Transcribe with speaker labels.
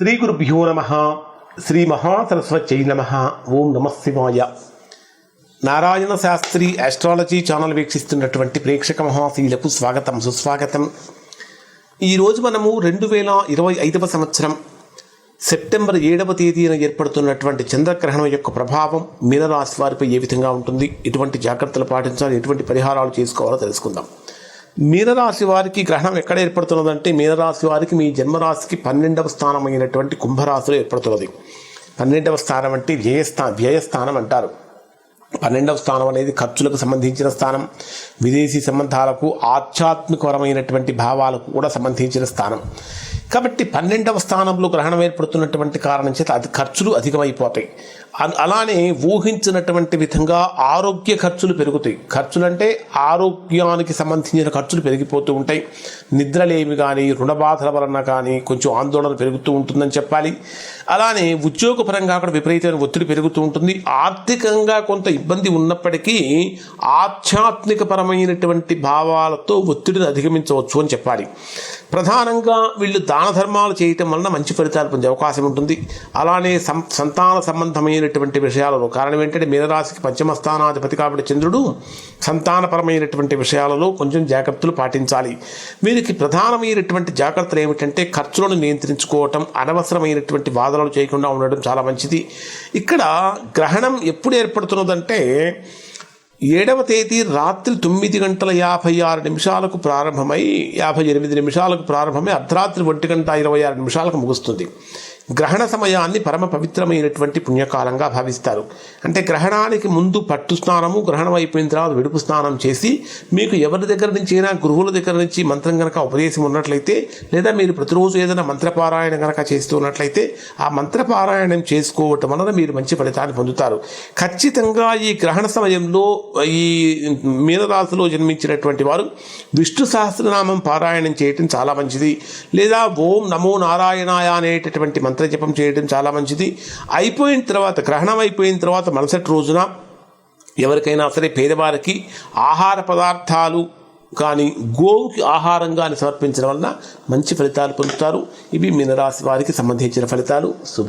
Speaker 1: శ్రీ గురుభ్యో నమః. శ్రీ మహాసరస్వత్యై నమః. ఓం నమః శివాయ. నారాయణ శాస్త్రి ఆస్ట్రాలజీ ఛానల్ వీక్షిస్తున్నటువంటి ప్రేక్షక మహాశీలకు స్వాగతం, సుస్వాగతం. ఈరోజు మనము 2025 సంవత్సరం సెప్టెంబర్ 7వ తేదీన ఏర్పడుతున్నటువంటి చంద్రగ్రహణం యొక్క ప్రభావం మీనరాశి వారిపై ఏ విధంగా ఉంటుంది, ఎటువంటి జాగ్రత్తలు పాటించాలి, ఎటువంటి పరిహారాలు చేసుకోవాలో తెలుసుకుందాం. మీనరాశి వారికి గ్రహణం ఎక్కడ ఏర్పడుతున్నదంటే, మీనరాశి వారికి మీ జన్మరాశికి 12వ స్థానమైనటువంటి కుంభరాశిలో ఏర్పడుతున్నది. 12వ స్థానం అంటే వ్యయస్థానం అంటారు. 12వ స్థానం అనేది ఖర్చులకు సంబంధించిన స్థానం, విదేశీ సంబంధాలకు, ఆధ్యాత్మికపరమైనటువంటి భావాలకు కూడా సంబంధించిన స్థానం. కాబట్టి 12వ స్థానంలో గ్రహణం ఏర్పడుతున్నటువంటి కారణం చేత ఖర్చులు అధికమైపోతాయి. అలానే ఊహించినటువంటి విధంగా ఆరోగ్య ఖర్చులు పెరుగుతాయి. ఖర్చులంటే ఆరోగ్యానికి సంబంధించిన ఖర్చులు పెరిగిపోతూ ఉంటాయి. నిద్రలేమి కానీ, రుణ బాధల వలన కానీ కొంచెం ఆందోళన పెరుగుతూ ఉంటుందని చెప్పాలి. అలానే ఉద్యోగపరంగా కూడా విపరీతమైన ఒత్తిడి పెరుగుతూ ఉంటుంది. ఆర్థికంగా కొంత ఇబ్బంది ఉన్నప్పటికీ ఆధ్యాత్మికపరమైనటువంటి భావాలతో ఒత్తిడిని అధిగమించవచ్చు అని చెప్పాలి. ప్రధానంగా వీళ్ళు దాన ధర్మాలు చేయటం వలన మంచి ఫలితాలు పొందే అవకాశం ఉంటుంది. అలానే సంతాన సంబంధమైనటువంటి విషయాలలో, కారణం ఏంటంటే మీనరాశికి 5వ స్థానాధిపతి కాబట్టి చంద్రుడు, సంతానపరమైనటువంటి విషయాలలో కొంచెం జాగ్రత్తలు పాటించాలి. వీరికి ప్రధానమైనటువంటి జాగ్రత్తలు ఏమిటంటే ఖర్చులను నియంత్రించుకోవటం, అనవసరమైనటువంటి వాదనలు చేయకుండా ఉండడం చాలా మంచిది. ఇక్కడ గ్రహణం ఎప్పుడు ఏర్పడుతున్నదంటే 7వ తేదీ రాత్రి 9:56 ప్రారంభమై 58 ప్రారంభమై అర్ధరాత్రి 1:26 ముగుస్తుంది. గ్రహణ సమయాన్ని పరమ పవిత్రమైనటువంటి పుణ్యకాలంగా భావిస్తారు. అంటే గ్రహణానికి ముందు పట్టు స్నానము, గ్రహణం అయిపోయిన తర్వాత విడుపు స్నానం చేసి, మీకు ఎవరి దగ్గర నుంచి అయినా గురువుల దగ్గర నుంచి మంత్రం కనుక ఉపదేశం ఉన్నట్లయితే, లేదా మీరు ప్రతిరోజు ఏదైనా మంత్రపారాయణం కనుక చేస్తున్నట్లయితే ఆ మంత్రపారాయణం చేసుకోవటం వలన మీరు మంచి ఫలితాన్ని పొందుతారు. ఖచ్చితంగా ఈ గ్రహణ సమయంలో ఈ మీనరాశిలో జన్మించినటువంటి వారు విష్ణు సహస్రనామం పారాయణం చేయటం చాలా మంచిది. లేదా ఓం నమో నారాయణాయ అనేటటువంటి మంత్రజపం చేయడం చాలా మంచిది. అయిపోయిన తర్వాత, గ్రహణం అయిపోయిన తర్వాత మరుసటి రోజున ఎవరికైనా సరే పేదవారికి ఆహార పదార్థాలు కానీ, గోవుకి ఆహారం కానీ సమర్పించడం వలన మంచి ఫలితాలు పొందుతారు. ఇవి మీనరాశి వారికి సంబంధించిన ఫలితాలు. శుభ